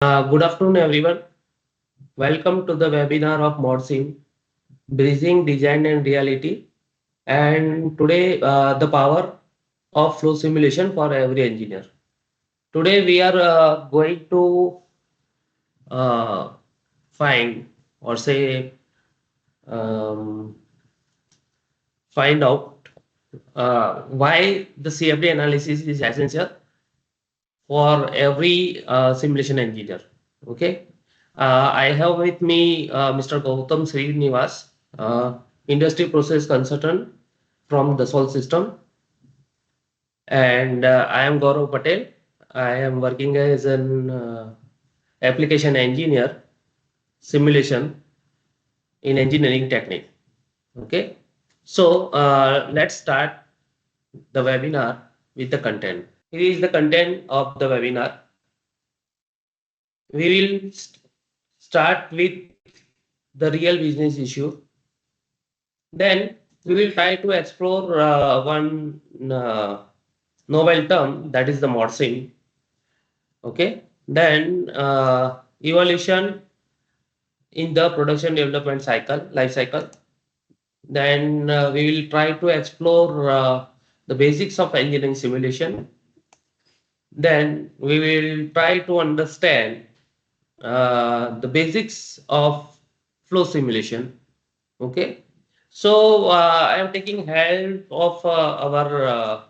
Good afternoon, everyone. Welcome to the webinar of Morsim, Bridging Design and Reality. And today, the power of flow simulation for every engineer. Today, we are going to uh, find or say um, find out why the CFD analysis is essential for every simulation engineer. Okay. I have with me Mr. Gowtham Srinivash, industry process consultant from the Sol system, and I am Gaurav Patel. I am working as an application engineer simulation in engineering technique. Okay, so let's start the webinar with the content. Here is the content of the webinar. We will start with the real business issue. Then we will try to explore one novel term, that is the morphing. Okay. Then evolution in the production development cycle, life cycle. Then we will try to explore the basics of engineering simulation. Then we will try to understand the basics of flow simulation. Okay. So I am taking help of our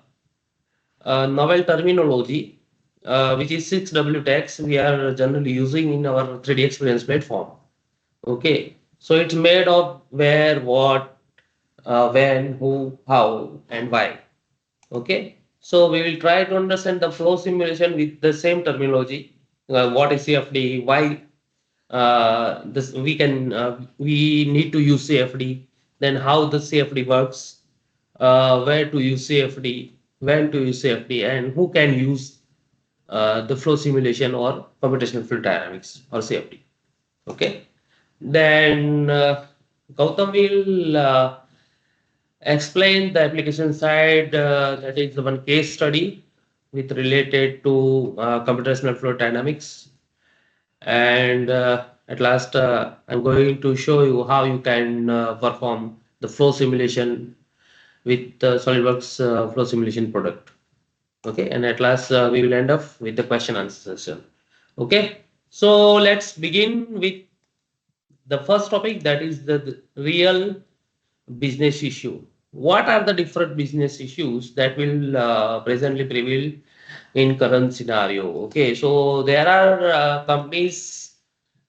novel terminology, which is 6W text we are generally using in our 3D experience platform. Okay. So it's made of where, what, when, who, how, and why. Okay. So we will try to understand the flow simulation with the same terminology. What is CFD? Why this we need to use CFD, then how the CFD works, where to use CFD, when to use CFD, and who can use the flow simulation or computational fluid dynamics or CFD. Okay. Then Gautam will explain the application side, that is the one case study with related to computational fluid dynamics. And at last, I'm going to show you how you can perform the flow simulation with the SolidWorks flow simulation product. Okay, and at last, we will end up with the question answer session. Okay, so let's begin with the first topic, that is the real business issue. What are the different business issues that will presently prevail in current scenario? Okay, so there are companies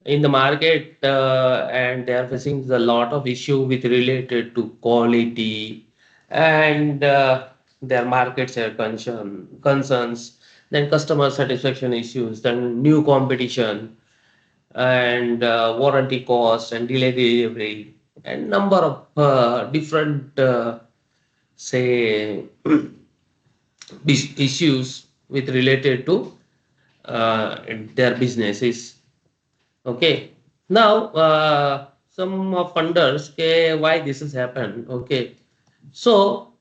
in the market and they are facing a lot of issue with related to quality and their market share concerns, then customer satisfaction issues, then new competition and warranty cost and delay delivery and number of different say issues with related to their businesses. Okay. Now, some of funders, okay, why this has happened. Okay. So,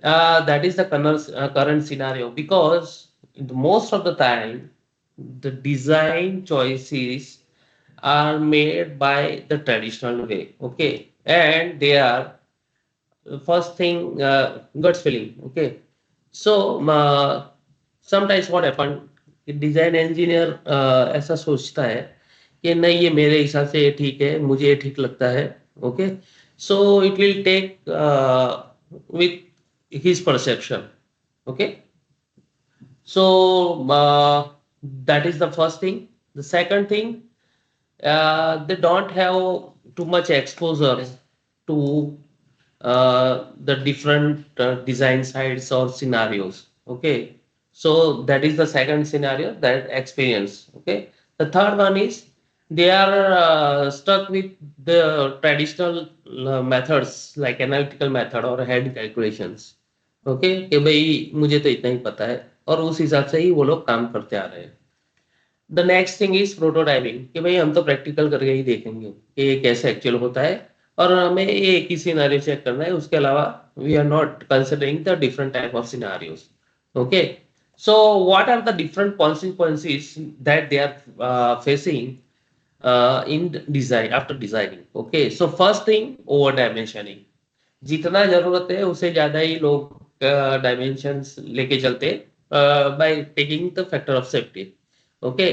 that is the current scenario, because most of the time, the design choices are made by the traditional way. Okay. And they are first thing, gut feeling. Okay. So, sometimes what happen, design engineer ऐसा सोचता है कि नहीं ये मेरे हिसाब से ये ठीक है, मुझे ये ठीक लगता है. Okay, so it will take with his perception. Okay, so that is the first thing. The second thing, they don't have too much exposure to the different design sides or scenarios. Okay, so that is the second scenario, that experience. Okay, the third one is they are stuck with the traditional methods like analytical method or head calculations. Okay, कि भाई मुझे तो इतना ही पता है और उस हिसाब से ही वो लोग काम करते आ रहे हैं. The next thing is prototyping, कि भाई हम तो प्रैक्टिकल करके ही देखेंगे कि ये कैसे एक्चुअल होता है और हमें ये एक ही सिनारियो चेक करना है, उसके अलावा we are not considering the different type of scenarios. Okay, So what are the different consequences that they are facing in design after designing? Okay, so first thing, over dimensioning. जितना जरूरत है उससे ज्यादा ही लोग डायमेंशंस लेके चलते by taking the factor of safety. Okay.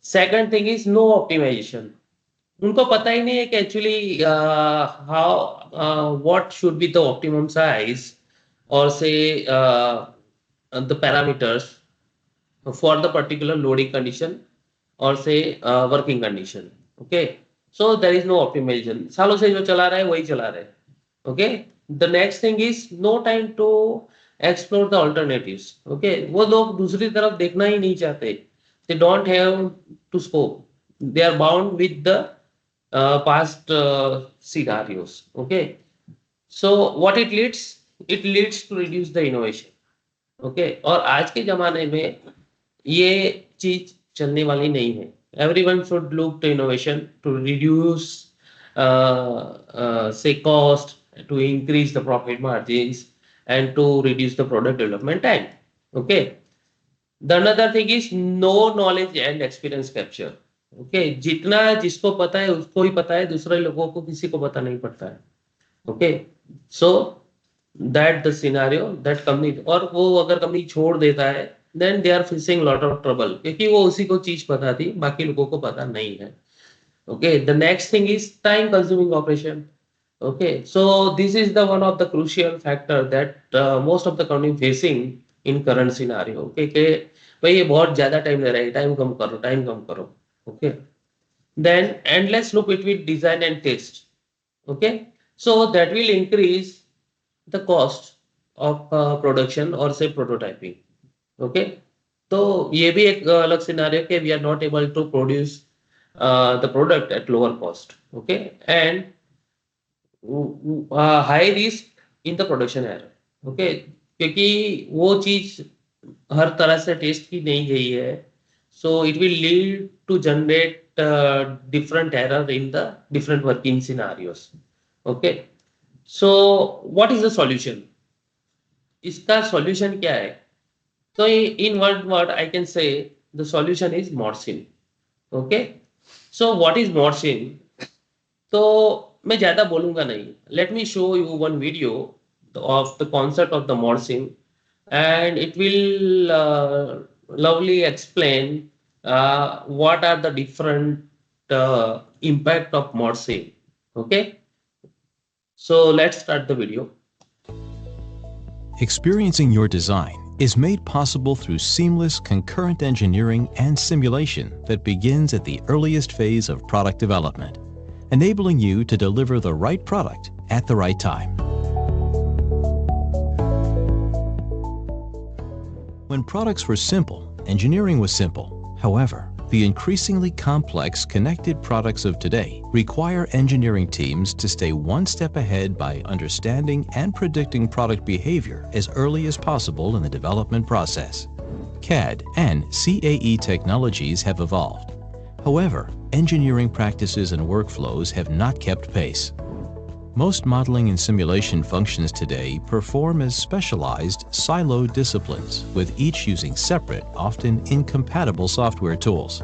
Second thing is no optimization. उनको पता ही नहीं है कि actually how what should be the optimum size or say the parameters for the particular loading condition or say working condition. Okay, so there is no optimization. सालों से जो चला रहा है वही चला रहा है. Okay, the next thing is no time to explore the alternatives. Okay, वो लोग दूसरी तरफ देखना ही नहीं चाहते. They don't have to scope. They are bound with the past scenarios. Okay, so what it leads? It leads to reduce the innovation. Okay. और आज के जमाने में ये चीज चलने वाली नहीं है. Everyone should look to innovation to reduce say cost, to increase the profit margins and to reduce the product development time. Okay, the another thing is no knowledge and experience capture. Okay, जितना जिसको पता है उसको ही पता है, दूसरे लोगों को किसी को पता नहीं पड़ता है. Okay, so that the scenario that company, और वो अगर कंपनी छोड़ देता है then they are facing lot of trouble क्योंकि वो उसी को चीज पता थी, बाकी लोगों को पता नहीं है. Okay, the next thing is time consuming operation. Okay, so this is the one of the crucial factor that most of the company facing in current scenario. Okay, कि भाई ये बहुत ज्यादा टाइम ले रहा है, टाइम कम करो, टाइम कम करो. Okay, then endless loop between design and test. Okay, so that will increase the cost of production or say prototyping. Okay, तो ये भी एक अलग सिनारियो कि we are not able to produce the product at lower cost. Okay, and high risk in the production error. Okay, क्योंकि वो चीज हर तरह से टेस्ट की नहीं गई है, so it will lead to generate different error in the different working scenarios. Okay, so what is the solution? इसका solution क्या है? So in one word I can say the solution is morphine. Okay, so what is morphine? तो मैं ज्यादा बोलूंगा नहीं. Let me show you one video of the concept of the morphine and it will lovely explain what are the different impact of morphine. Okay, so let's start the video. Experiencing your design is made possible through seamless concurrent engineering and simulation that begins at the earliest phase of product development, enabling you to deliver the right product at the right time. When products were simple, engineering was simple. However, the increasingly complex connected products of today require engineering teams to stay one step ahead by understanding and predicting product behavior as early as possible in the development process. CAD and CAE technologies have evolved. However, engineering practices and workflows have not kept pace. Most modeling and simulation functions today perform as specialized, siloed disciplines, with each using separate, often incompatible software tools.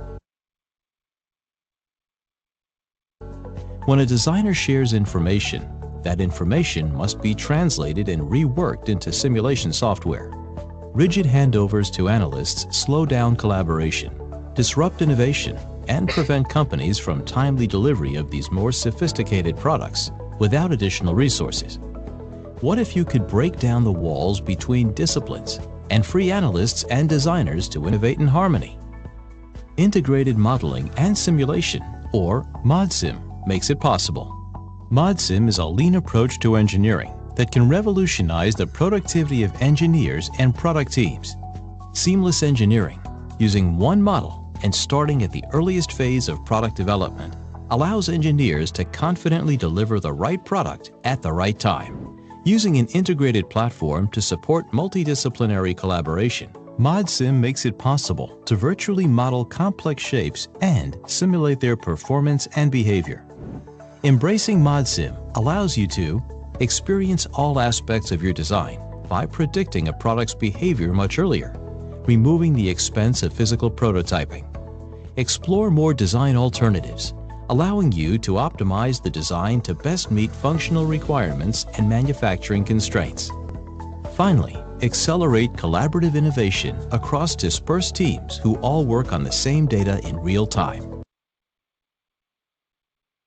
When a designer shares information, that information must be translated and reworked into simulation software. Rigid handovers to analysts slow down collaboration, disrupt innovation, and prevent companies from timely delivery of these more sophisticated products without additional resources. What if you could break down the walls between disciplines and free analysts and designers to innovate in harmony? Integrated modeling and simulation, or ModSim, makes it possible. ModSim is a lean approach to engineering that can revolutionize the productivity of engineers and product teams. Seamless engineering, using one model and starting at the earliest phase of product development, allows engineers to confidently deliver the right product at the right time. Using an integrated platform to support multidisciplinary collaboration, ModSim makes it possible to virtually model complex shapes and simulate their performance and behavior. Embracing ModSim allows you to experience all aspects of your design by predicting a product's behavior much earlier, removing the expense of physical prototyping. Explore more design alternatives, allowing you to optimize the design to best meet functional requirements and manufacturing constraints. Finally, accelerate collaborative innovation across dispersed teams who all work on the same data in real time.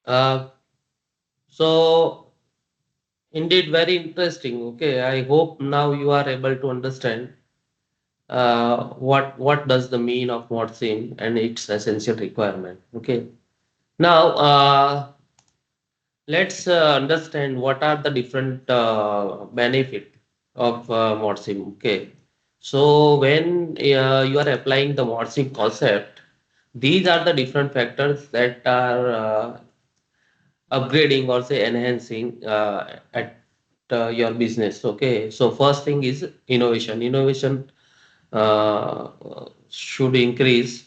Uh, so indeed very interesting. Okay, I hope now you are able to understand what does the mean of mod sim and its essential requirement. Okay, now let's understand what are the different benefit of mod sim. Okay, so when you are applying the mod sim concept, these are the different factors that are upgrading or say enhancing at your business. Okay, so first thing is innovation. Innovation uh, should increase.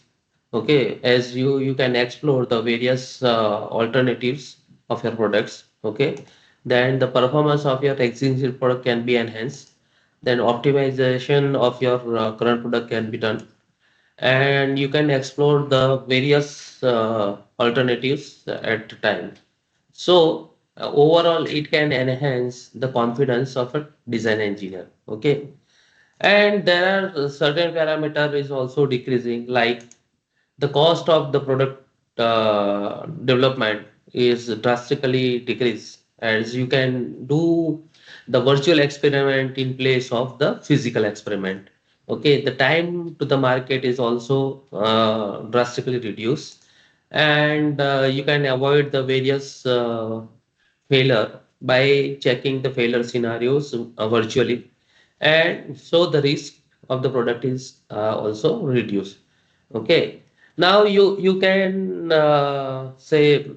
Okay, as you can explore the various alternatives of your products. Okay, then the performance of your existing product can be enhanced. Then optimization of your current product can be done, and you can explore the various alternatives at a time. So overall, it can enhance the confidence of a design engineer. Okay, and there are certain parameter is also decreasing, like the cost of the product development is drastically decreased, as you can do the virtual experiment in place of the physical experiment. Okay, the time to the market is also drastically reduced, and you can avoid the various failure by checking the failure scenarios virtually, and so the risk of the product is also reduced. Okay, now you can say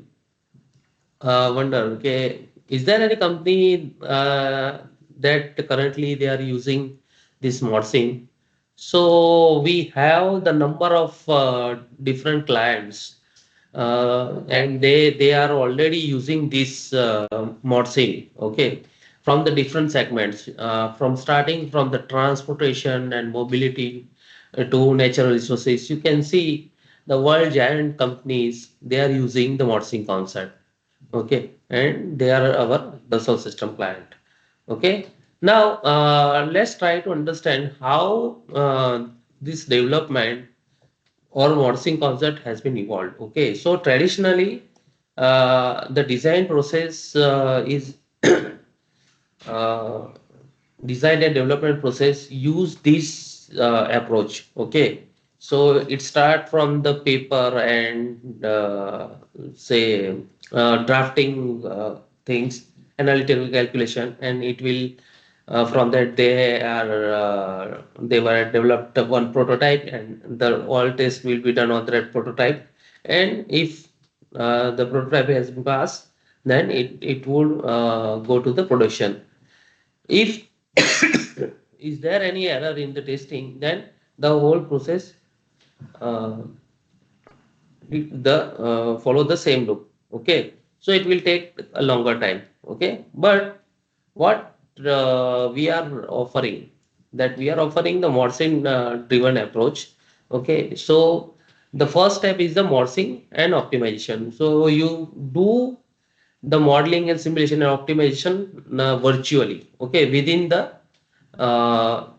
wonder, okay, is there any company that currently they are using this modsing? So we have the number of different clients, and they are already using this modsing. Okay, from the different segments, from starting from the transportation and mobility to natural resources. You can see the world giant companies, they are using the modsing concept. Okay, and they are our Dassault system client. Okay, now let's try to understand how this development or modsing concept has been evolved. Okay, so traditionally the design process is uh, design and development process use this approach. Okay, so it start from the paper and say drafting things, analytical calculation, and it will from that they were developed one prototype, and the all tests will be done on that prototype, and if the prototype has been passed, then it would go to the production. If is there any error in the testing, then the whole process uh, the follow the same loop. Okay, so it will take a longer time. Okay, but what we are offering, that we are offering the Morsin driven approach. Okay, so the first step is the morsing and optimization. So you do the modeling and simulation and optimization virtually, okay, within the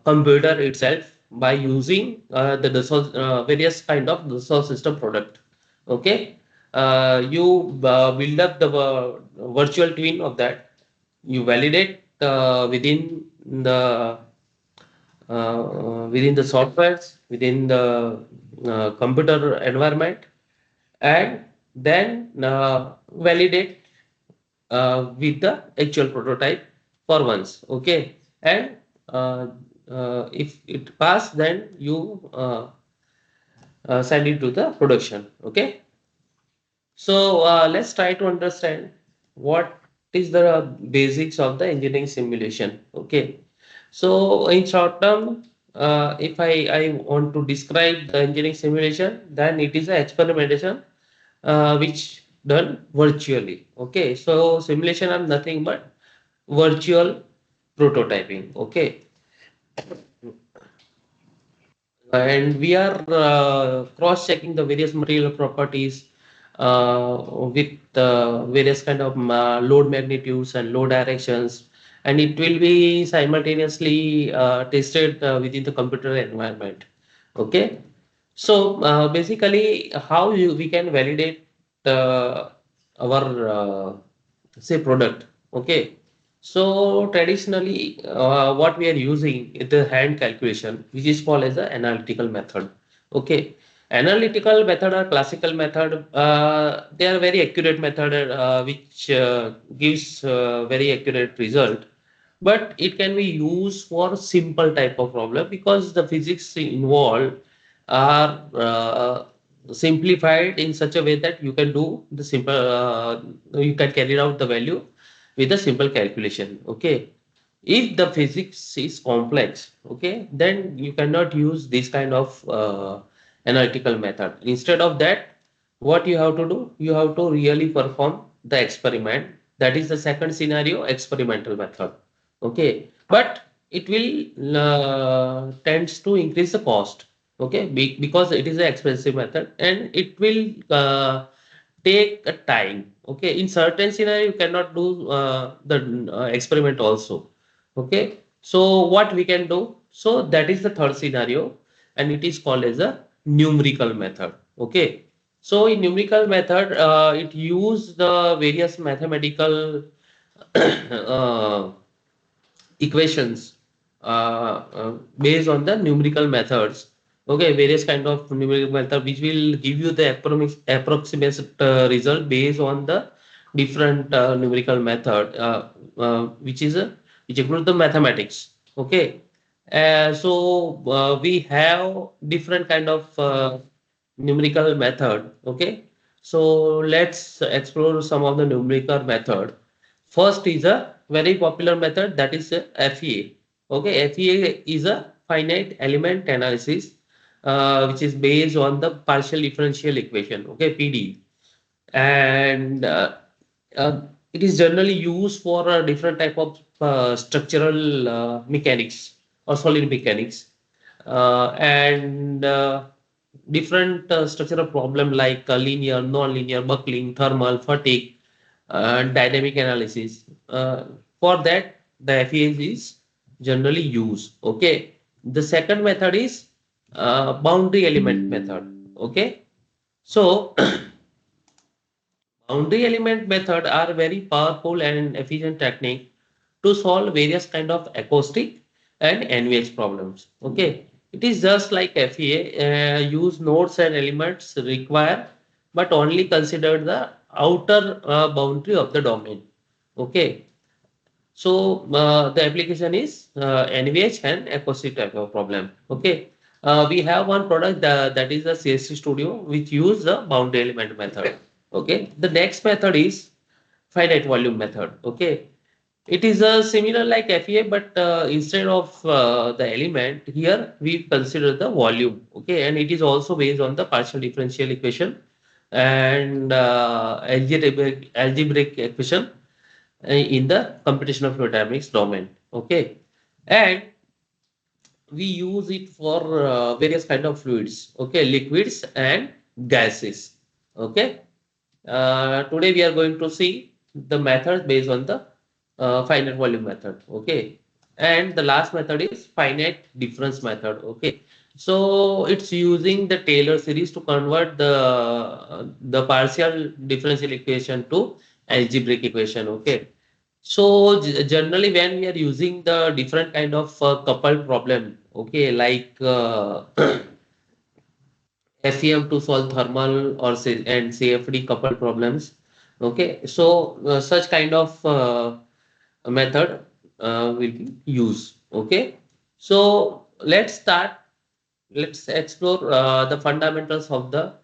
computer itself by using the Dassault, various kind of Dassault system product. Okay, you build up the virtual twin of that. You validate within the softwares, within the computer environment, and then validate with the actual prototype for once. Okay, and uh, if it pass, then you send it to the production. Okay, so let's try to understand what is the basics of the engineering simulation. Okay, so in short term, if I want to describe the engineering simulation, then it is an experimentation which done virtually. Okay, so simulation are nothing but virtual prototyping. Okay, and we are cross-checking the various material properties with various kind of load magnitudes and load directions, and it will be simultaneously tested within the computer environment. Okay, so basically, how we can validate our say product. Okay, so traditionally, what we are using is the hand calculation, which is called as the analytical method. Okay, analytical method or classical method, they are very accurate method which gives very accurate result. But it can be used for simple type of problem because the physics involved are simplified in such a way that you can do the simple, you can carry out the value with a simple calculation. Okay, if the physics is complex, okay, then you cannot use this kind of analytical method. Instead of that, what you have to do, you have to really perform the experiment. That is the second scenario, experimental method. Okay, but it will tends to increase the cost. Okay, because it is an expensive method and it will take a time. Okay, in certain scenario you cannot do the experiment also. Okay, so what we can do, so that is the third scenario, and it is called as a numerical method. Okay, so in numerical method, it use the various mathematical uh, equations based on the numerical methods. Okay, various kind of numerical method which will give you the approximate result based on the different numerical method, which include the mathematics. Okay, so we have different kind of numerical method. Okay, so let's explore some of the numerical method. First is a very popular method, that is FEA. Okay, FEA is a finite element analysis, which is based on the partial differential equation. Okay, PD, and uh, it is generally used for a different type of structural mechanics or solid mechanics, and different structural problem like linear, non-linear, buckling, thermal, fatigue, dynamic analysis. For that, the FES is generally used. Okay. The second method is boundary element method. Okay. So boundary element method are very powerful and efficient technique to solve various kind of acoustic and NVH problems. Okay, it is just like FEA. Use nodes and elements require, but only consider the outer boundary of the domain. Okay, so the application is NVH and acoustic type of problem. Okay, we have one product that is the CSC Studio which use the boundary element method. Okay, the next method is finite volume method. Okay, it is similar like FEA, but instead of the element here, we consider the volume. Okay, and it is also based on the partial differential equation and algebraic equation in the computational fluid dynamics domain. Okay, and we use it for various kind of fluids. Okay, liquids and gases. Okay, today we are going to see the methods based on the finite volume method. Okay, and the last method is finite difference method. Okay, so it's using the Taylor series to convert the partial differential equation to algebraic equation. Okay, so generally when we are using the different kind of coupled problem, okay, like FEM to solve thermal or say and CFD coupled problems. Okay, so such kind of method will be used. Okay, so let's start. Let's explore the fundamentals of the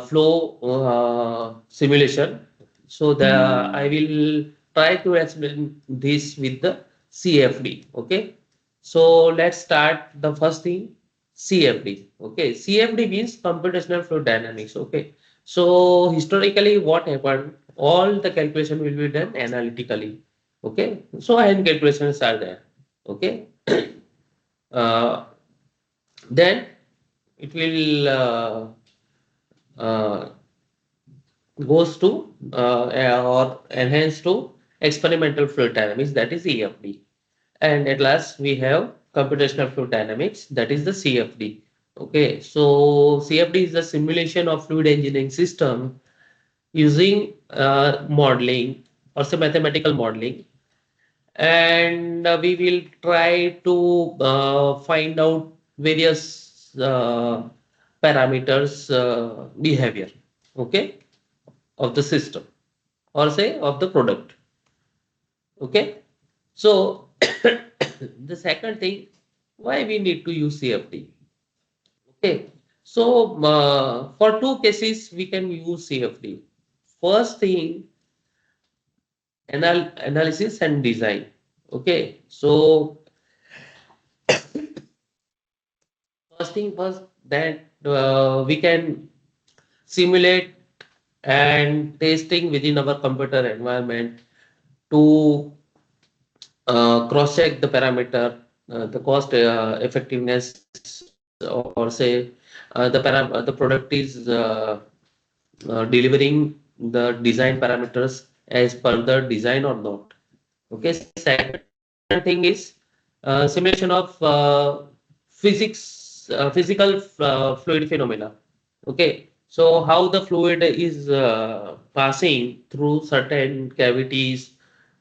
flow simulation. So the I will try to explain this with the CFD. Okay, so let's start the first thing, CFD. Okay, CFD means computational fluid dynamics. Okay, so historically what happened? All the calculation will be done analytically. Okay, so hand calculations are there. Okay, uh, then it will uh, goes to or enhance to experimental fluid dynamics, that is EFD. And at last we have computational fluid dynamics, that is the CFD. Okay, so CFD is the simulation of fluid engineering system using modeling or say mathematical modeling, and we will try to find out various parameters behavior, okay, of the system or say of the product. Okay, so the second thing, why we need to use CFD. Okay, so for two cases we can use CFD. First thing, analysis and design. Okay, so first thing first, that we can simulate and testing within our computer environment to cross check the parameter, the cost effectiveness, or say the product is delivering the design parameters as per the design or not. Okay, second thing is simulation of physical fluid phenomena. Okay, so how the fluid is passing through certain cavities,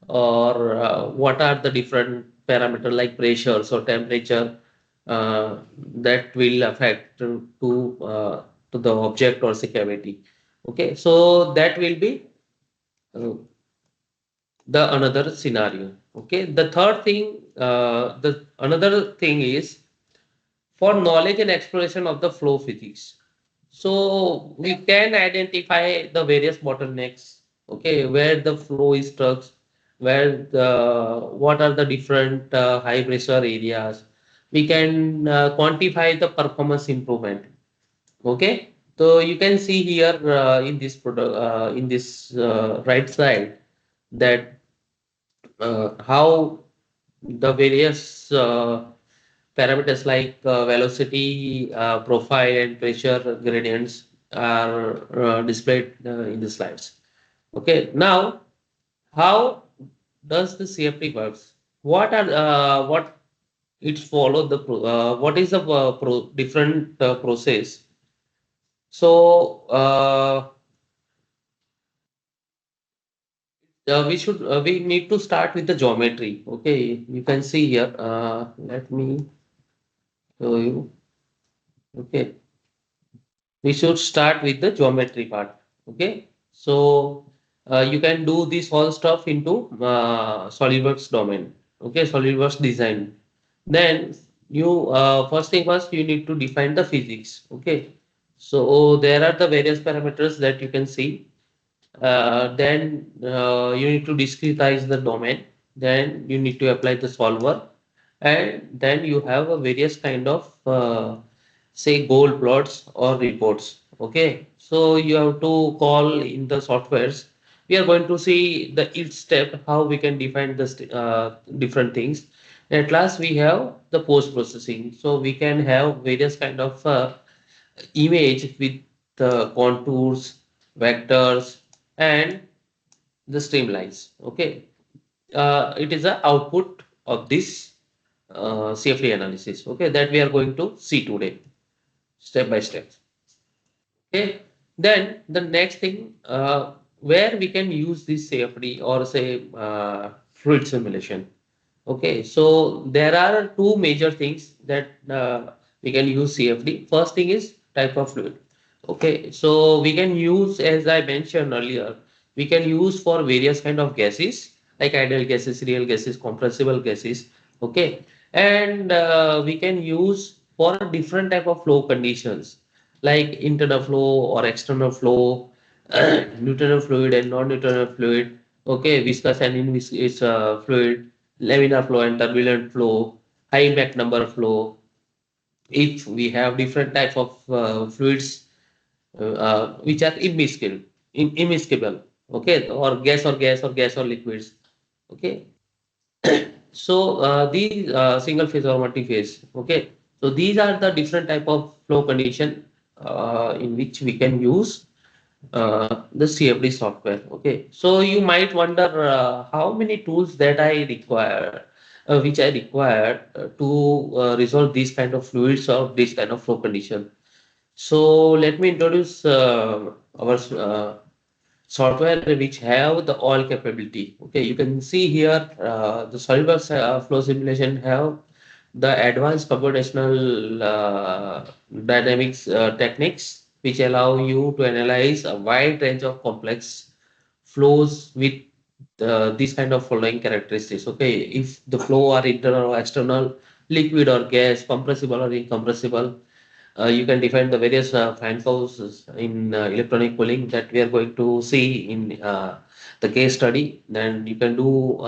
or what are the different parameter like pressures or temperature that will affect to the object or say cavity. Okay, so that will be uh, the another scenario. Okay, the third thing, the another thing is for knowledge and exploration of the flow physics. So we can identify the various bottlenecks, okay, where the flow is stuck, where the what are the different high pressure areas. We can quantify the performance improvement. Okay, so you can see here in this product, in this right side, that how the various parameters like velocity, profile, and pressure gradients are displayed in the slides. Okay, now how does the CFD works? What it follow the what is the different process? So we need to start with the geometry. Okay, you can see here. Let me show you. Okay, we should start with the geometry part. Okay, so you can do this whole stuff into SolidWorks domain. Okay, SolidWorks design. Then you first thing first you need to define the physics. Okay, so there are the various parameters that you can see. Then you need to discretize the domain. Then you need to apply the solver, and then you have a various kind of say goal plots or reports. Okay, so you have to call in the softwares. We are going to see the each step how we can define the different things. At last we have the post processing, so we can have various kind of image with the contours, vectors, and the streamlines. Okay, it is the output of this CFD analysis. Okay, that we are going to see today, step by step. Okay, then the next thing where we can use this CFD or say fluid simulation. Okay, so there are two major things that we can use CFD. First thing is type of fluid. Okay, so we can use, as I mentioned earlier, we can use for various kind of gases like ideal gases, real gases, compressible gases. Okay, and we can use for different type of flow conditions like internal flow or external flow, Newtonal fluid and non-Newtonal fluid. Okay, viscous and inviscous fluid, laminar flow and turbulent flow, high impact number flow. If we have different types of fluids which are immiscible, okay, or gas or liquids, okay. So these single phase or multi phase, okay. So these are the different type of flow condition in which we can use the CFD software. Okay, so you might wonder how many tools that I require, which I require to resolve these kind of fluids or this kind of flow condition. So let me introduce our software which have the all capability. Okay, you can see here the SOLIDWORKS flow simulation have the advanced computational dynamics techniques which allow you to analyze a wide range of complex flows with these kind of following characteristics. Okay, if the flow are internal or external, liquid or gas, compressible or incompressible, you can define the various fan courses in electronic cooling that we are going to see in the case study. Then you can do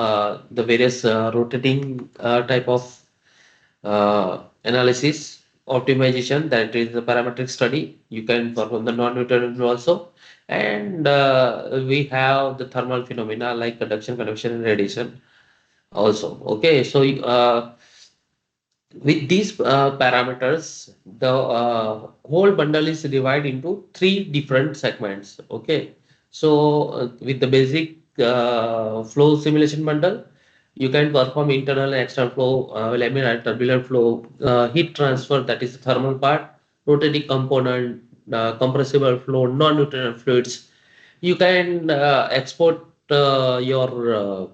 the various rotating type of analysis, optimization, that is the parametric study. You can perform the non-Newtonian also. And we have the thermal phenomena like conduction, convection, and radiation also. Okay, so with these parameters, the whole bundle is divided into three different segments. Okay, so with the basic flow simulation bundle, you can perform internal and external flow, laminar turbulent flow, heat transfer, that is the thermal part, rotating component, compressible flow, non-Newtonian fluids. You can export your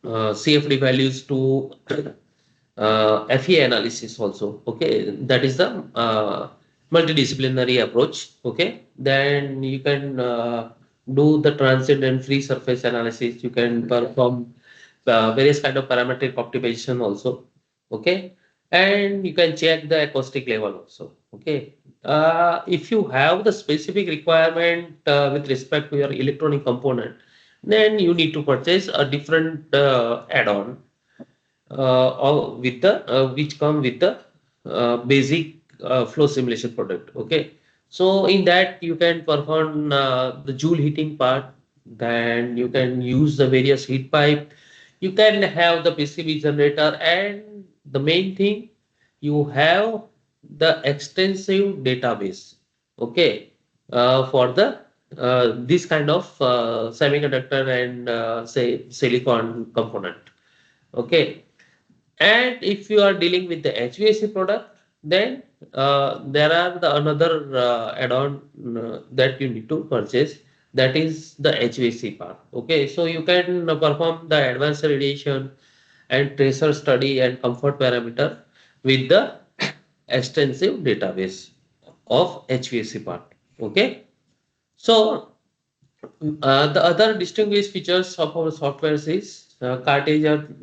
CFD values to FE analysis also. Okay, that is the multidisciplinary approach. Okay, then you can do the transient and free surface analysis. You can perform various kind of parametric optimization also. Okay, and you can check the acoustic level also. Okay, if you have the specific requirement with respect to your electronic component, then you need to purchase a different add-on or with the which come with the basic flow simulation product. Okay, so in that you can perform the joule heating part, then you can use the various heat pipe, you can have the PCB generator, and the main thing, you have the extensive database. Okay, for the this kind of semiconductor and say silicon component. Okay, and if you are dealing with the HVAC product, then there are the another add-on that you need to purchase. That is the HVAC part. Okay, so you can perform the advanced radiation and tracer study and comfort parameter with the extensive database of HVAC part. Okay, so the other distinguished features of our software is Cartesian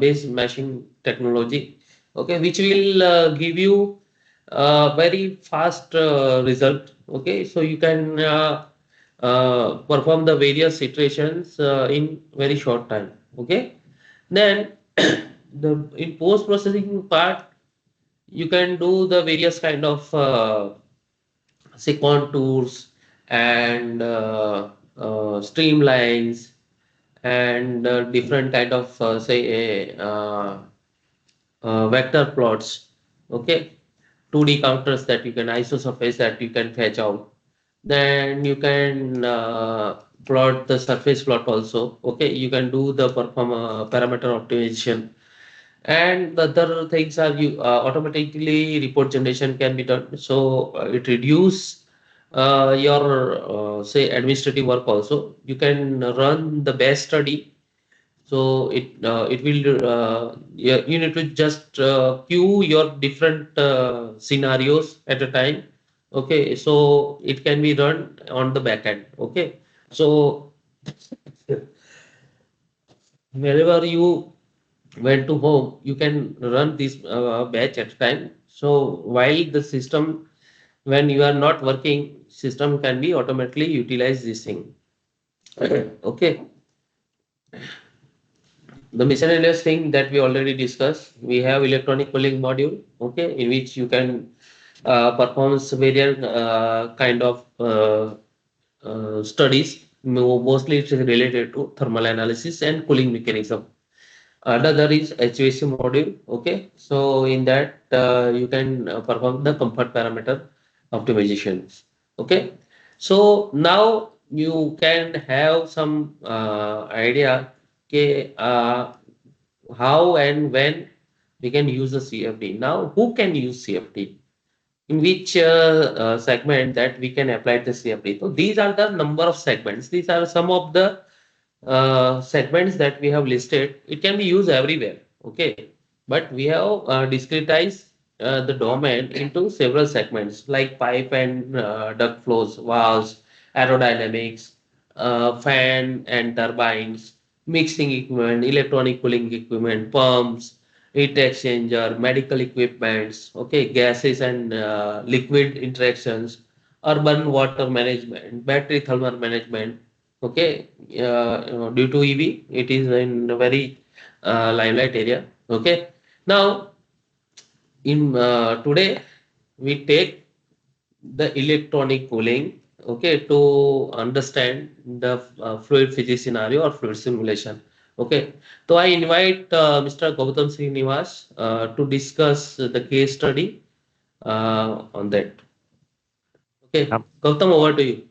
based meshing technology, okay, which will give you very fast result. Okay, so you can perform the various iterations in very short time. Okay, then the in post processing part, you can do the various kind of say contours and streamlines and different kind of say vector plots. Okay, 2D counters that you can isosurface that you can fetch out. Then you can plot the surface plot also. Okay, you can do the perform parameter optimization, and the other things are you automatically report generation can be done. So it reduce your say administrative work also. You can run the best study. So it will you need to just queue your different scenarios at a time. Okay, so it can be run on the back end. Okay, so wherever you went to home, you can run this batch at a time. So while the system, when you are not working, system can be automatically utilize this thing. Okay, the miscellaneous thing that we already discussed, we have electronic cooling module. Okay, in which you can perform various kind of studies. Mostly it is related to thermal analysis and cooling mechanism. Another is HVAC module. Okay, so in that you can perform the comfort parameter optimizations. Okay, so now you can have some idea. Okay, how and when we can use the CFD. Now, who can use CFD? In which segment that we can apply the CFD? So these are the number of segments. These are some of the segments that we have listed. It can be used everywhere. Okay, but we have discretized the domain into several segments like pipe and duct flows, valves, aerodynamics, fan and turbines, mixing equipment, electronic cooling equipment, pumps, heat exchanger, medical equipments, okay, gases and liquid interactions, urban water management, battery thermal management. Okay, due to EV, it is in a very limelight area. Okay, now in today we take the electronic cooling. Okay, to understand the fluid physics scenario or fluid simulation. Okay, so I invite Mr. Gautam Srinivash to discuss the case study on that. Okay, Um, Gautam, over to you.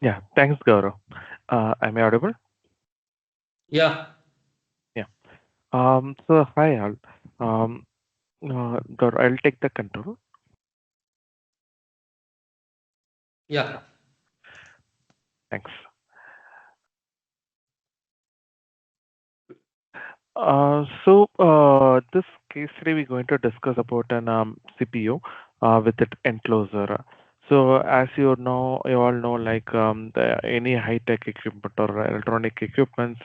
yeah, thanks, Gaurav. Am I audible? Yeah, Yeah. So hi all. Um, Gaurav, I'll take the control. yeah, Thanks. This case today we're going to discuss about an CPU with its enclosure. So as you all know, like any high-tech equipment or electronic equipments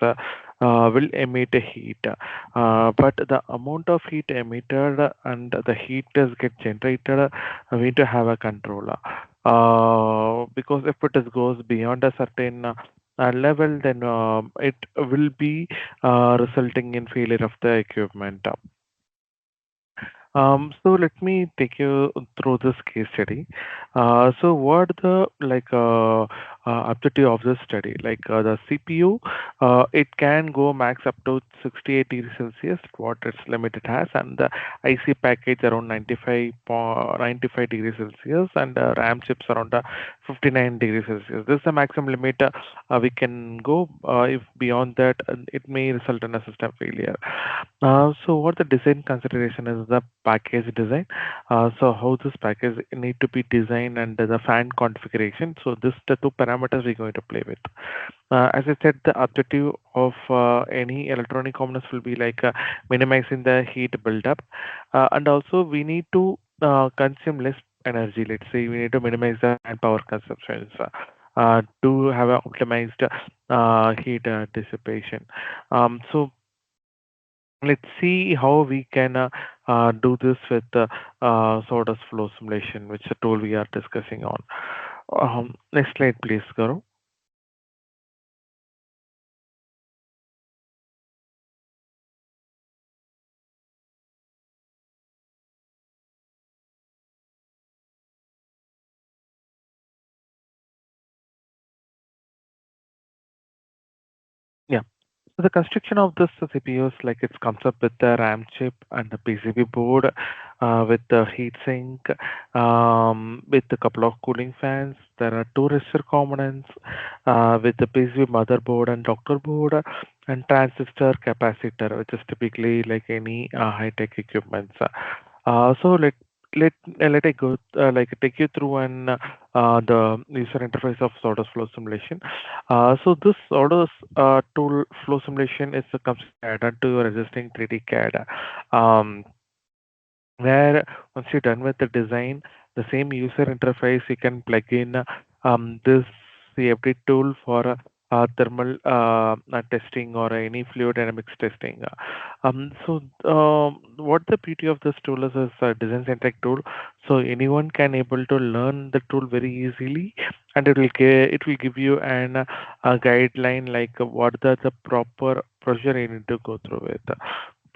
will emit a heat, but the amount of heat emitted and the heat is get generated, we need to have a controller. Because if it is goes beyond a certain level, then it will be resulting in failure of the equipment. So let me take you through this case study. So what the objective of this study? The CPU, it can go max up to 68 degrees Celsius, what its limit it has, and the IC package around 95 degrees Celsius, and RAM chips around 59 degrees Celsius. This is the maximum limit we can go. If beyond that, it may result in a system failure. So what the design consideration is the package design. So how this package need to be designed and the fan configuration. So this the two parameters we're going to play with. As I said, the objective of any electronic components will be like minimizing the heat buildup, and also we need to consume less energy. Let's say we need to minimize the manpower consumptions to have a optimized heat dissipation. So let's see how we can do this with the sort of flow simulation, which the tool we are discussing on. Next slide, please, Gaurav. Yeah. So the construction of this CPU is like it comes up with the RAM chip and the PCB board, with the heatsink, with a couple of cooling fans. There are two resistor components, with the PCB motherboard and doctor board, and transistor capacitor, which is typically like any high-tech equipment. So let let I go like take you through an the user interface of sort of flow simulation. So this orders tool flow simulation is comes added to your existing 3D CAD. Um, where once you're done with the design, the same user interface you can plug in this CFD tool for thermal testing or any fluid dynamics testing. What the beauty of this tool is a design centric tool, so anyone can able to learn the tool very easily, and it will give you an a guideline like what the proper procedure you need to go through with.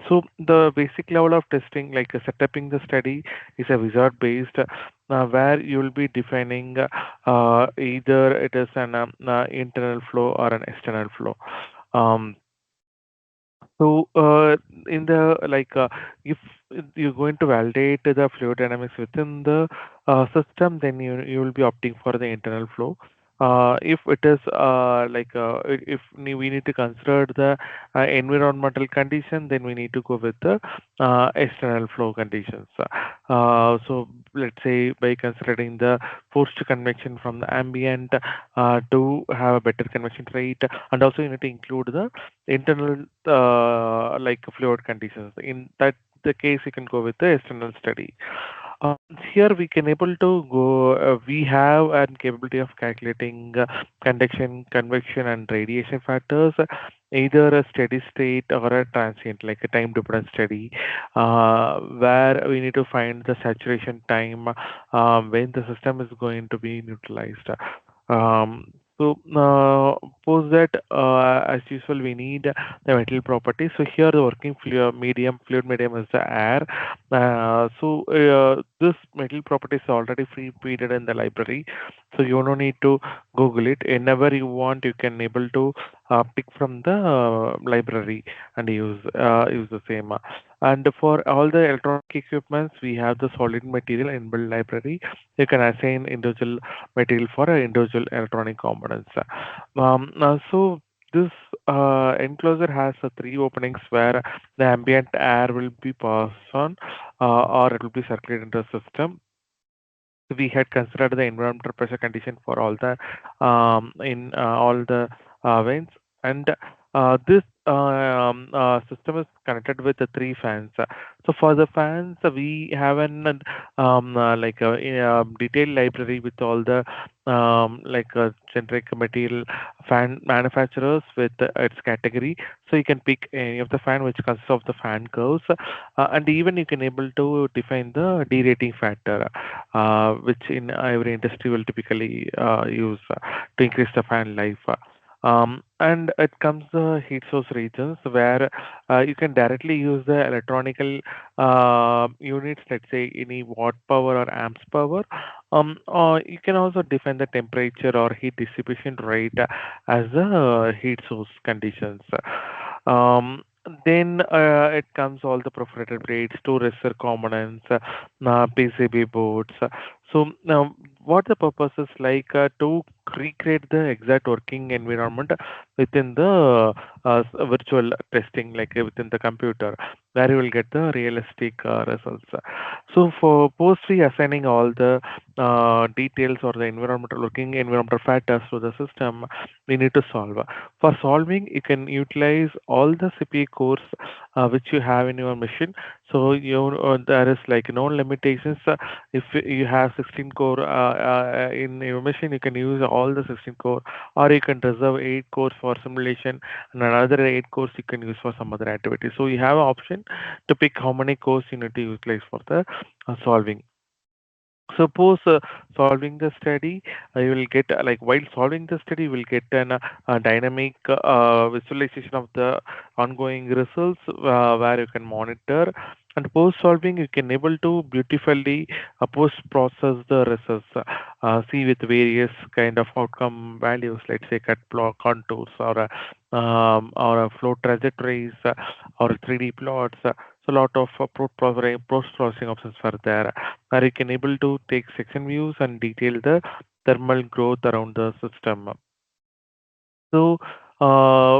So the basic level of testing, like setuping the study, is a wizard based, where you will be defining either it is an internal flow or an external flow. Um, So, in the if you're going to validate the fluid dynamics within the system, then you will be opting for the internal flow. If it is if we need to consider the environmental condition, then we need to go with the external flow conditions. So, let's say by considering the forced convection from the ambient to have a better convection rate, and also you need to include the internal fluid conditions. In that the case, you can go with the external study. Here we can able to go. We have a capability of calculating conduction, convection, and radiation factors, either a steady state or a transient, like a time dependent study, where we need to find the saturation time when the system is going to be neutralized. Suppose that as usual we need the metal property. So here the working fluid medium is the air. This metal property is already pre-feeded in the library, so you don't need to Google it. Whenever you want, you can able to pick from the library and use the same. And for all the electronic equipments, we have the solid material inbuilt library. You can assign individual material for individual electronic components. So this enclosure has three openings where the ambient air will be passed on, or it will be circulated into the system. We had considered the environmental pressure condition for all the in all the vents, and this system is connected with the three fans. So for the fans, we have an detailed library with all the generic material fan manufacturers with its category. So you can pick any of the fan which consists of the fan curves, and even you can able to define the derating factor, which in every industry will typically use to increase the fan life. And it comes the heat source regions where you can directly use the electronical units, let's say any watt power or amps power. Or you can also define the temperature or heat dissipation rate as the heat source conditions. Um, then it comes all the perforated blades, two resistor components, PCB boards. So now, what the purpose is like to recreate the exact working environment within the virtual testing, like within the computer, where you will get the realistic results. So for post assigning all the details or the environmental working environmental factors to the system, we need to solve. For solving, you can utilize all the CPU cores which you have in your machine. So there is like no limitations. If you have 16 core in your machine, you can use all the 16 core, or you can reserve 8 cores for simulation and another 8 cores you can use for some other activity. So you have an option to pick how many cores you need to utilize for the solving. Suppose solving the study, you will get while solving the study, you will get a dynamic visualization of the ongoing results where you can monitor. And post solving, you can able to beautifully post process the results, see with various kind of outcome values, let's say cut plot contours or a flow trajectories or 3D plots. So a lot of post processing options are there, where you can able to take section views and detail the thermal growth around the system. So,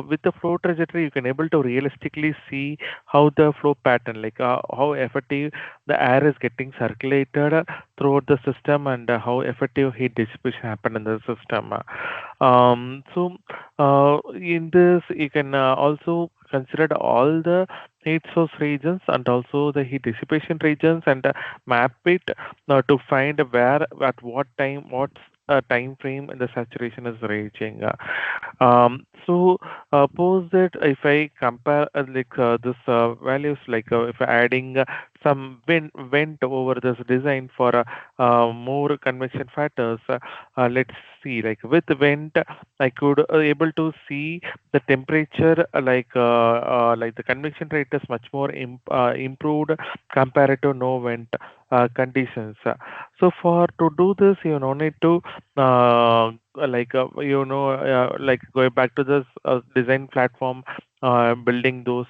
with the flow trajectory, you can able to realistically see how the flow pattern, how effective the air is getting circulated throughout the system, and how effective heat dissipation happen in the system. So, in this, you can also consider all the heat source regions and also the heat dissipation regions, and map it to find where at what time, what time frame the saturation is reaching. Suppose that if I compare this values, if adding some vent over this design for more convection factors, let's see, like with vent, I could able to see the temperature, like the convection rate is much more improved compared to no vent conditions. So for to do this, you no need to like going back to this design platform building those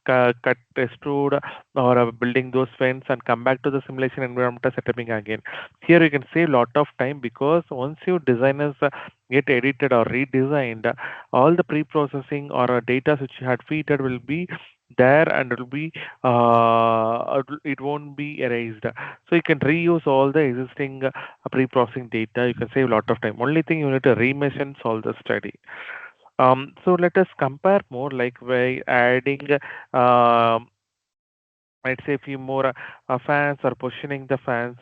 cut extrude or building those fence and come back to the simulation environment setting again. Here you can save lot of time because once your designers get edited or redesigned, all the pre-processing or data which you had feeded will be there and it will be it won't be erased. So you can reuse all the existing pre-processing data. You can save a lot of time. Only thing you need to remesh and solve the study. So let us compare more like by adding um I'd say a few more fans or positioning the fans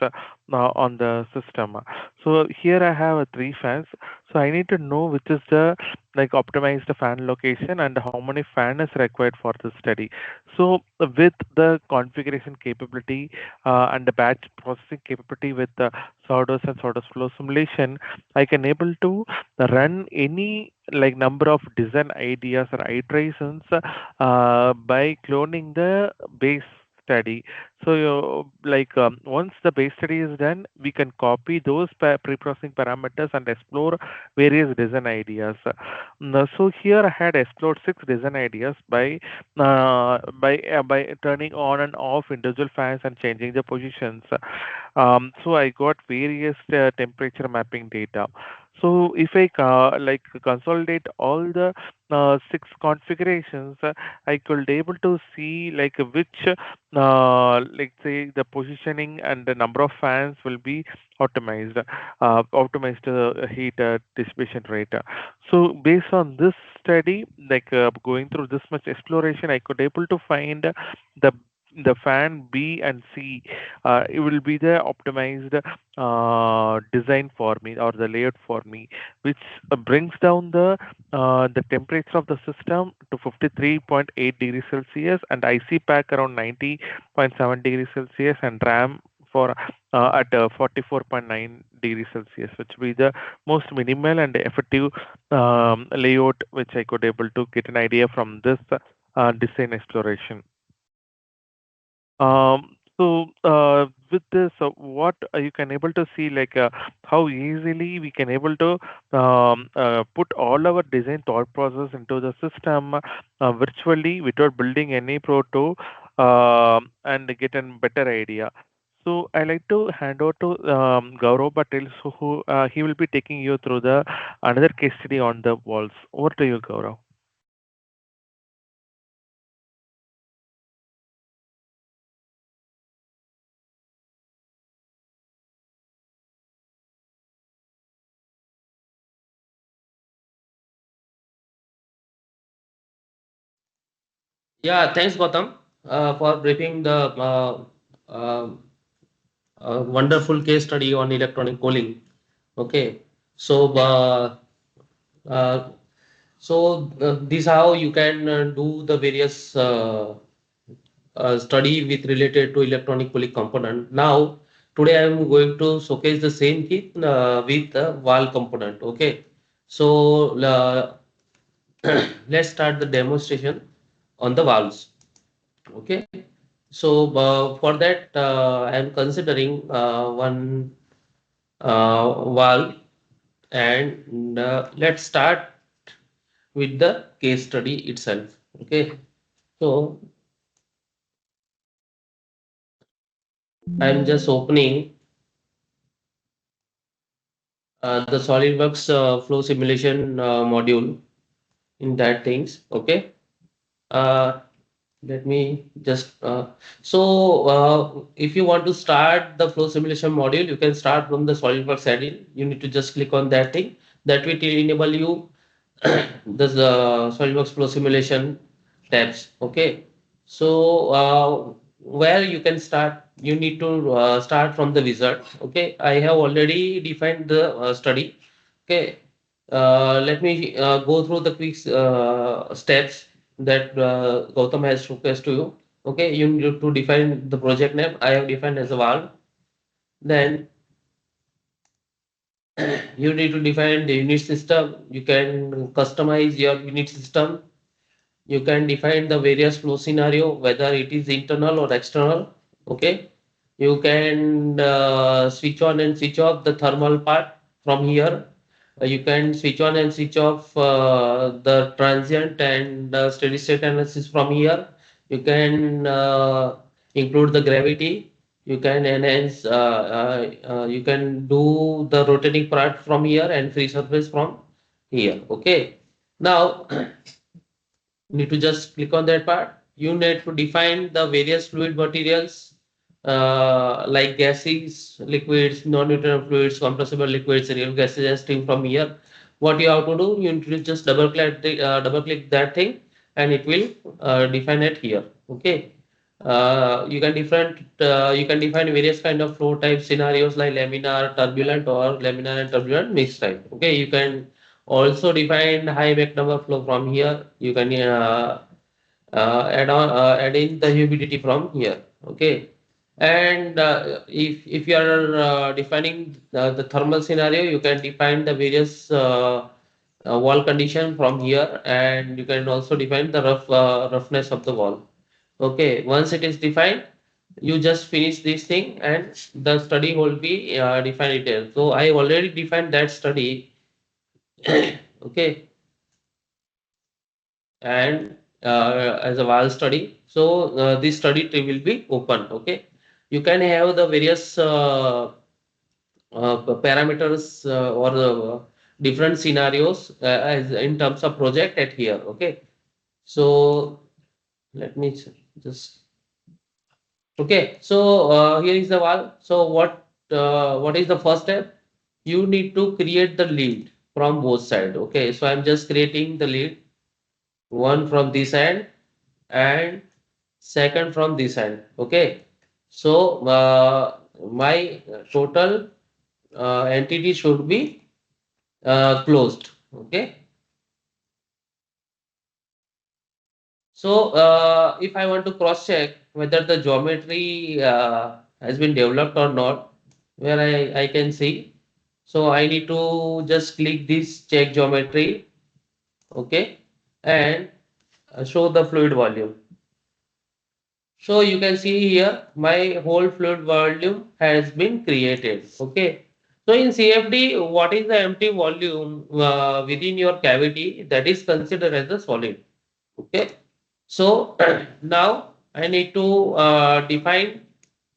on the system. So here I have three fans. So I need to know which is the like optimized fan location and how many fan is required for the study. So with the configuration capability and the batch processing capability with the SOLIDWORKS and SOLIDWORKS Flow Simulation, I can able to run any like number of design ideas or iterations by cloning the base study. So like once the base study is done, we can copy those pre-processing parameters and explore various design ideas. So here I had explored six design ideas by turning on and off individual fans and changing the positions. So I got various temperature mapping data. So if I like consolidate all the six configurations, I could able to see like which like say the positioning and the number of fans will be optimized, optimized heat dissipation rate. So based on this study, like going through this much exploration, I could able to find the fan B and C. It will be the optimized design for me or the layout for me, which brings down the temperature of the system to 53.8 degrees Celsius and IC pack around 90.7 degrees Celsius and RAM for at 44.9 degrees Celsius, which will be the most minimal and effective layout which I could able to get an idea from this design exploration. With this, what you can able to see like how easily we can able to put all our design thought process into the system virtually without building any proto and get a better idea. So I like to hand over to Gaurav Patel, so who he will be taking you through the another case study on the walls. Over to you, Gaurav. Yeah, thanks, Gautam, for briefing the uh, wonderful case study on electronic cooling. Okay, so uh, this how you can do the various study with related to electronic cooling component. Now, today I am going to showcase the same thing with the wall component. Okay, so let's start the demonstration on the valves. Okay, so for that I am considering one valve, and let's start with the case study itself. Okay, so I am just opening the SolidWorks flow simulation module in that things. Okay, uh, let me just if you want to start the flow simulation module, you can start from the SolidWorks add-in. You need to just click on that thing. That will enable you the SolidWorks flow simulation tabs. Okay, so where you can start, you need to start from the wizard. Okay, I have already defined the study. Okay, let me go through the quick steps that Gautam has showcased to you. Okay, you need to define the project name. I have defined as a valve. Then you need to define the unit system. You can customize your unit system. You can define the various flow scenario, whether it is internal or external. Okay, you can switch on and switch off the thermal part from here. You can switch on and switch off the transient and steady state analysis from here. You can include the gravity. You can enhance. You can do the rotating part from here and free surface from here. Okay. Now you need to just click on that part. You need to define the various fluid materials like gases, liquids, non-neutral fluids, compressible liquids, real gases, and steam from here. What you have to do, you need to just double click that thing, and it will define it here. Okay. You can define various kind of flow type scenarios like laminar, turbulent, or laminar and turbulent mixed type. Okay. You can also define high Mach number flow from here. You can add in the humidity from here. Okay. And if you are defining the thermal scenario, you can define the various wall condition from here, and you can also define the roughness of the wall. Okay, once it is defined, you just finish this thing and the study will be defined detail. So I already defined that study. Okay, and as a wall study. So this study tree will be open. Okay, you can have the various parameters or different scenarios as in terms of project at here. Okay, so let me just okay. So here is the wall. So what is the first step? You need to create the lead from both sides. Okay, so I'm just creating the lead, one from this end and second from this end. Okay, so my total entity should be closed. Okay, so if I want to cross check whether the geometry has been developed or not, where I can see, so I need to just click this check geometry. Okay, and show the fluid volume. So you can see here my whole fluid volume has been created. Okay. So in CFD, what is the empty volume within your cavity that is considered as a solid? Okay. So now I need to define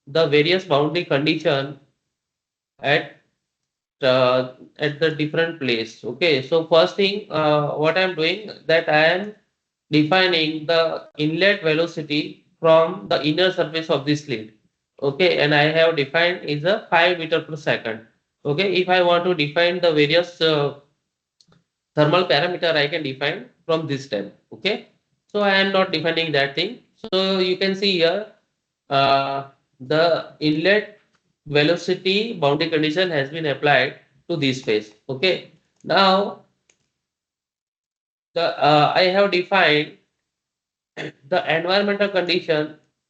the various boundary condition at at the different place. Okay. So first thing, what I'm doing that I am defining the inlet velocity from the inner surface of this slit. Okay, and I have defined is a 5 meter per second. Okay, if I want to define the various thermal parameter, I can define from this step. Okay, so I am not defining that thing. So you can see here the inlet velocity boundary condition has been applied to this phase. Okay, now the I have defined the environmental condition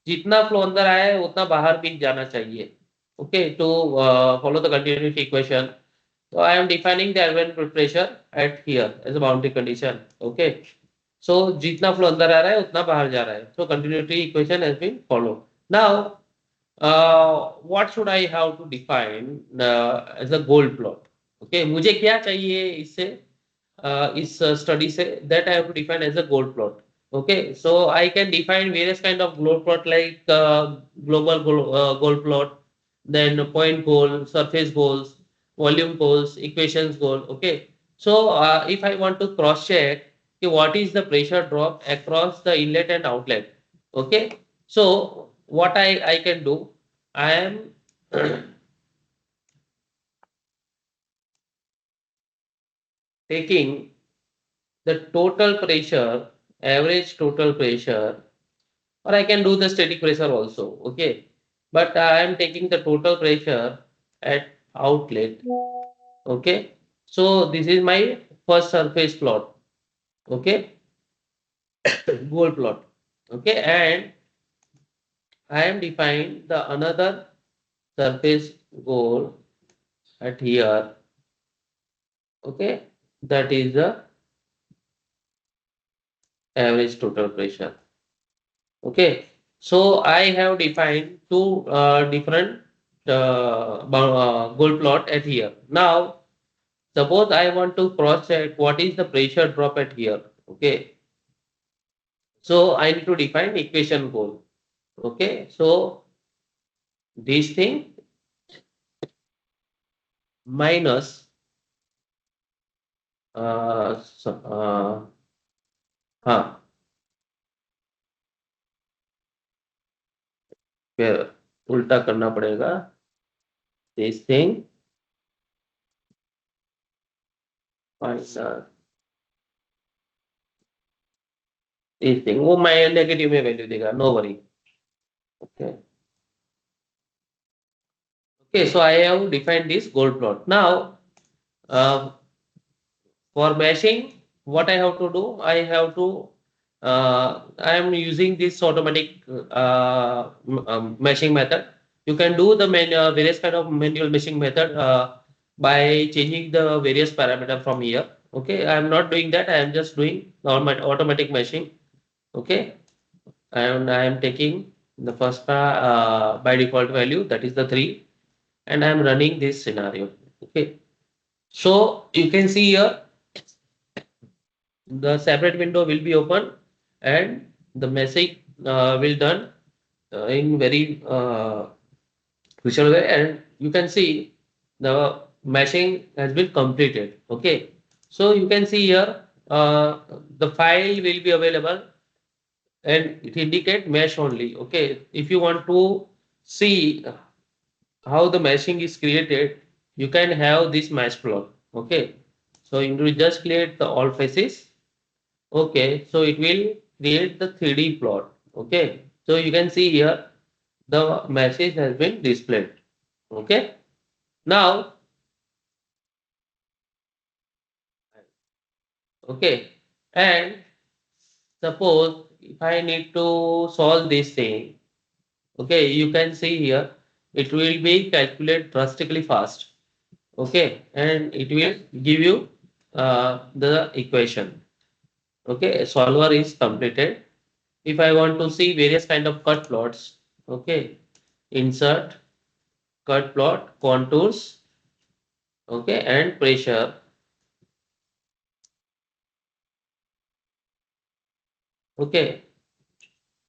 जितना flow अंदर आया है उतना बाहर भी जाना चाहिए okay to follow the continuity equation so I am defining the environmental pressure at here as a boundary condition okay so जितना फ्लो अंदर आ रहा है उतना बाहर जा रहा है so continuity equation has been followed now what should I have to define as a goal plot okay मुझे क्या चाहिए इससे is study say that I have to define as a goal plot. Okay, so I can define various kind of goal plot like goal plot, then point goal, surface goals, volume goals, equations goal. Okay, so if I want to cross check okay, what is the pressure drop across the inlet and outlet. Okay, so what I can do, I am taking the total pressure, average total pressure, or I can do the static pressure also. Okay. But I am taking the total pressure at outlet. Okay. So this is my first surface plot. Okay. Goal plot. Okay. And I am defining the another surface goal at here. Okay. That is the average total pressure. Okay, so I have defined two different goal plot at here. Now, Suppose I want to cross check what is the pressure drop at here. Okay. So I need to define equation goal. Okay. So this thing minus uh, so, हाँ फिर उल्टा करना पड़ेगा this thing minus this thing वो मैं negative में value देगा no worry okay. Okay, so I have defined this goal plot. Now, uh, for meshing, what I have to do, I am using this automatic meshing method. You can do the various kind of manual meshing method by changing the various parameter from here. Okay, I am not doing that. I am just doing normal automatic meshing. Okay, and I am taking the first by default value, that is the 3, and I am running this scenario. Okay, so you can see here the separate window will be open and the message will done in very crucial way, and you can see the meshing has been completed. Okay, so you can see here the file will be available and it indicate mesh only. Okay, if you want to see how the meshing is created, you can have this mesh plot. Okay, so you will just create the all faces. Okay, so it will create the 3D plot. Okay, so you can see here the message has been displayed. Okay, now, okay, and suppose if I need to solve this thing, okay, you can see here it will be calculate drastically fast. Okay, and it will give you the equation. Okay, solver is completed. If I want to see various kind of cut plots, okay, insert cut plot contours, okay, and pressure. Okay,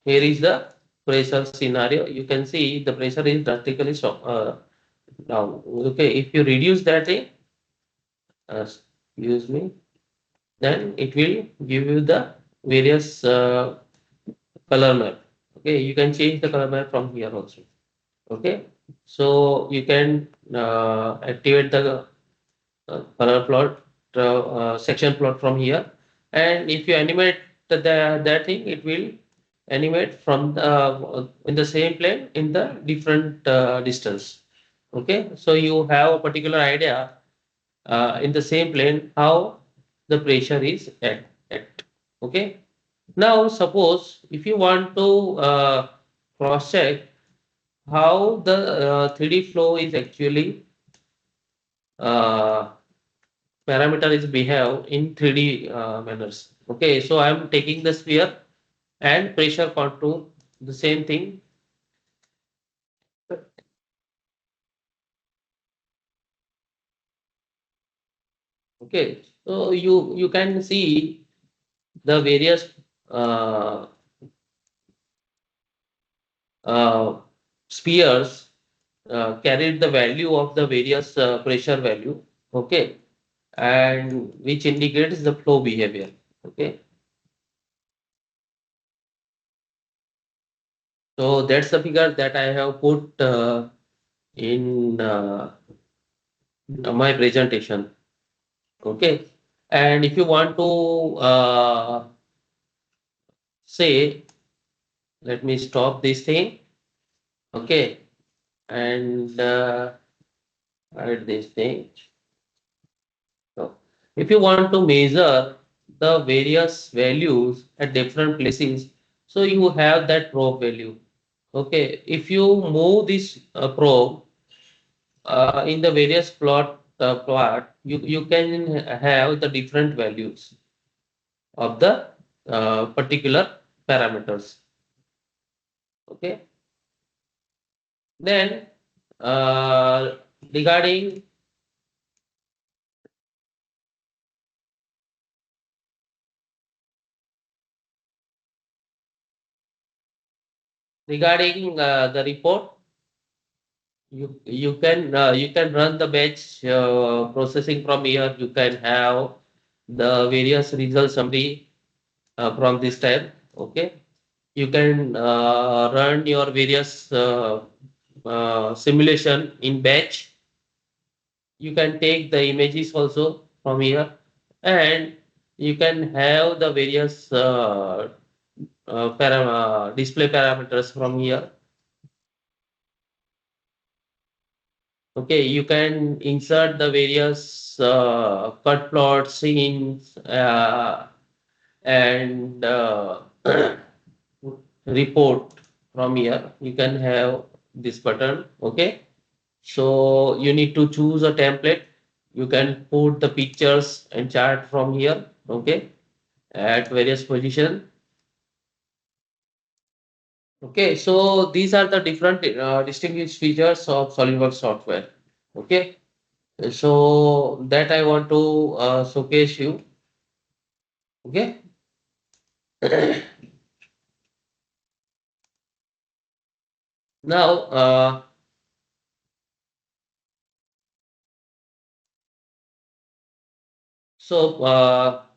here is the pressure scenario. You can see the pressure is drastically down. Okay, if you reduce that thing, excuse me, then it will give you the various color map. Okay, you can change the color map from here also. Okay, so you can activate the color plot section plot from here, and if you animate that thing, it will animate from in the same plane in the different distance. Okay, so you have a particular idea in the same plane how the pressure is at. Okay, now suppose if you want to cross check how the 3D flow is actually uh, parameter is behave in 3D manners. Okay, so I am taking the sphere and pressure contour, the same thing. Okay, so you can see the various uh, uh, spheres carried the value of the various pressure value. Okay, and which indicates the flow behavior. Okay, so that's the figure that I have put in my presentation. Okay, and if you want to say, let me stop this thing. Okay, and add this thing. So if you want to measure the various values at different places, so you have that probe value. Okay, if you move this probe in the various plot, you can have the different values of the particular parameters. Okay, then uh, regarding regarding the report, you can run the batch processing from here. You can have the various result summary from this tab. Okay, you can run your various simulation in batch. You can take the images also from here, and you can have the various display parameters from here. Okay, you can insert the various cut plot scenes and report from here. You can have this button. Okay, so you need to choose a template. You can put the pictures and chart from here. Okay, at various position. Okay, so these are the different distinguished features of SolidWorks software. Okay, so that I want to showcase you. Okay. Now,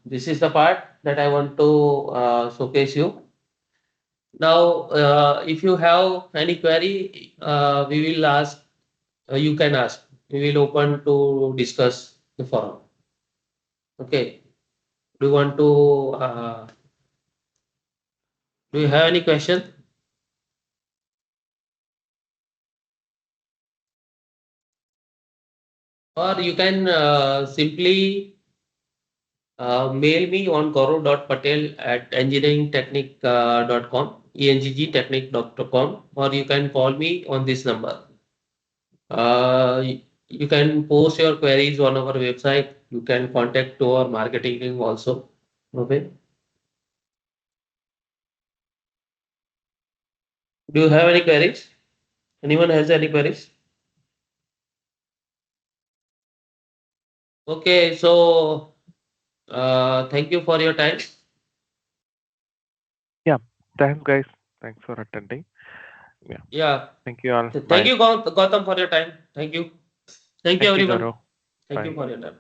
this is the part that I want to showcase you. Now, if you have any query, we will ask, you can ask. We will open to discuss the forum. Okay. Do you want to, do you have any question? Or you can simply mail me on gaurav.patel@engineeringtechnique.com, enggtechnique.com, or you can call me on this number. You can post your queries on our website. You can contact to our marketing team also. Okay. Do you have any queries? Anyone has any queries? Okay. So thank you for your time. Yeah. Thanks, guys. Thanks for attending. Yeah. Yeah. Thank you all. Thank Bye. you, Gautam, for your time. Thank you. Thank you, Thank you, everyone. Gaurav. Thank you Bye. for your time.